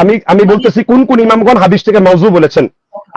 আমি আমি বলতেছি কোন কোন ইমামগণ হাদিসটাকে মাউযু বলেছেন।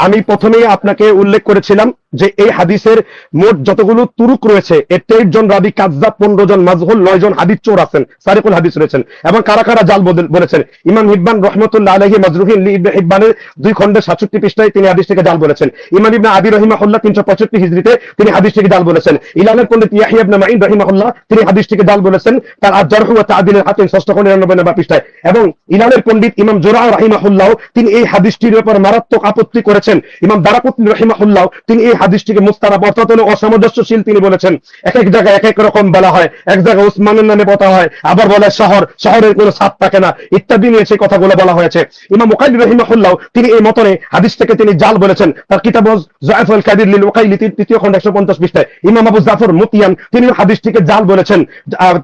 আমি প্রথমেই আপনাকে উল্লেখ করেছিলাম যে এই হাদিসের মোট যতগুলো তুরুক রয়েছে, এর 23 জন রাবি কাযযাব, 15 জন মাজহুল, 9 জন হাদিস চোর আছেন, সারিকুল হাদিস রয়েছেন। এবং কারা কারা জাল বলেছেন? ইমাম হিব্বান রাহমাতুল্লাহ আলাইহি মাজরুহিন লি ইবনে হিব্বানের 2 খণ্ডের 67 পৃষ্ঠায় তিনি হাদিসটাকে জাল বলেছেন। ইমাম ইবনে আবি রাহিমাহুল্লাহ 365 হিজরিতে তিনি হাদিসটাকে জাল বলেছেন। ইলানের পণ্ডিত ইয়াহইয়া ইবনে মাঈন রাহিমাহুল্লাহ তিনি হাদিসটাকে জাল বলেছেন তার আজ-জারহ ওয়া তা'দীলের হাকিম 6ষ্ঠ খণ্ড 99 নম্বর পৃষ্ঠায়। এবং ইলানের পণ্ডিত ইমাম জুরআ রাহিমাহুল্লাহ তিনি এই হাদিসটির ব্যাপারে মারাত্মক আপত্তি করেছেন। ইমাম দারাকুতনি রাহিমাহুল্লাহ তিনি এই হাদিসটিকে মুস্তারাব অর্থাৎ অসামঞ্জস্যশীল তিনি বলেছেন। এক এক জায়গায় এক এক রকম বলা হয়, এক জায়গায় উসমানের নামে বলা হয়, আবার বলে শহর, শহরের কোনো ছাপ থাকে না, ইত্যাদি নিয়ে সেই কথাগুলো বলা হয়েছে। ইমাম উকাইলি রাহিমাহুল্লাহ তিনি এই মতনে হাদিসটাকে তিনি জাল বলেছেন তার কিতাব যায়ফুল কাদির লিল উকাইলি 3য় খণ্ড 150 পৃষ্ঠায়। ইমাম আবু জাফর মুতিয়ান তিনি হাদিসটিকে জাল বলেছেন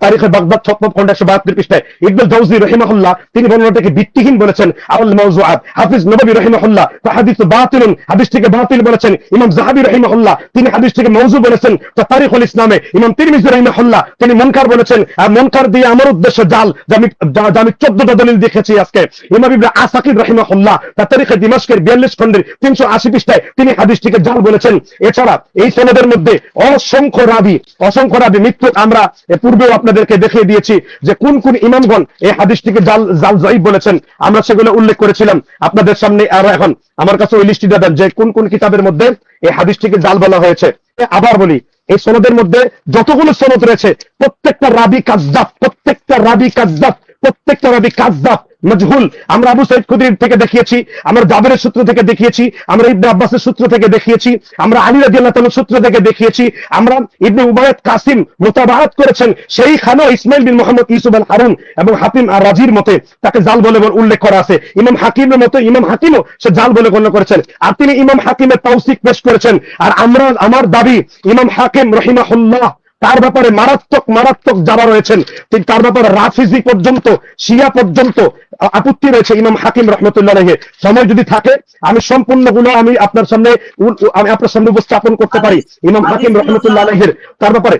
তারিখে বাগদাদ 7ম খণ্ড 172 পৃষ্ঠায়। ইবনুল জাওজি রাহিমাহুল্লাহ তিনি বর্ণনাটাকে ভিত্তিহীন বলেছেন আল মাওযুআত। হাফিজ নববী রাহিমাহুল্লাহ ফাহাদিসু বাতিলুন, হাদিসটিকে বাতিল বলেছেন। ইমাম যাহাবী রাহিমাহুল্লাহ তিনি হাদিসটিকে মাওযু বলেছেন তারিখুল ইসলামে। ইমাম তিরমিজি রাহিমাহুল্লাহ তিনি মুনকার বলেছেন। আর মুনকার দিয়ে আমার উদ্দেশ্য জাল, আমি 14টা দলিল দেখেছি আজকে। ইমাম ইবনে আসাকির রাহিমাহুল্লাহ তার তারিখে দিমাশকের 42 খণ্ডের 380 পৃষ্ঠায় তিনি হাদিসটিকে জাল বলেছেন। এছাড়া এই সনদের মধ্যে অসংখ্য রাবী মৃত্যু আমরা পূর্বেও আপনাদেরকে দেখিয়ে দিয়েছি যে কোন কোন ইমামগণ এই হাদিসটিকে জাল যায়ীফ বলেছেন, আমরা সেগুলো উল্লেখ করেছিলাম আপনাদের সামনে। আর এখন আমার কাছে ওই লিস্টটি দেন যে কোন কোন কিতাবের মধ্যে এই হাদিসটিকে জাল বলা হয়েছে। আবার বলি, এই সনদের মধ্যে যতগুলো সনদ রয়েছে প্রত্যেকটা রাবী কাযযাব, প্রত্যেকটা রাবী কাযযাব, মাজহুল। আমরা আবু সাঈদ খুদরির থেকে দেখিয়েছি, আমরা জাবেরের সূত্র থেকে দেখিয়েছি, আমরা ইবনে আব্বাসের সূত্র থেকে দেখিয়েছি, আমরা আলী রাদিয়াল্লাহু তাআলার সূত্র থেকে দেখিয়েছি, আমরা ইবনে উবাইদ কাসিম মুতাবাআত করেছেন সেই খানো ইসমাইল বিন মুহাম্মদ ইউসুফ আল হারুন এবং হাতিম আর রাজির মতে তাকে জাল বলে উল্লেখ করা আছে। ইমাম হাকিমের মতে ইমাম হাকিমও সে জাল বলে গণ্য করেছেন, আর তিনি ইমাম হাকিমের তাওসিক পেশ করেছেন। আর আমার দাবি ইমাম হাকিম রাহিমাহুল্লাহ তার ব্যাপারে মারাত্মক যারা রয়েছেন তার ব্যাপারে রাফিজি পর্যন্ত, শিয়া পর্যন্ত আপত্তি রয়েছে ইমাম হাকিম রাহমাতুল্লাহ আলাইহি। সময় যদি থাকে আমি সম্পূর্ণগুলো আমি আপনার সামনে উপস্থাপন করতে পারি ইমাম হাকিম রাহমাতুল্লাহ আলাইহির তার ব্যাপারে।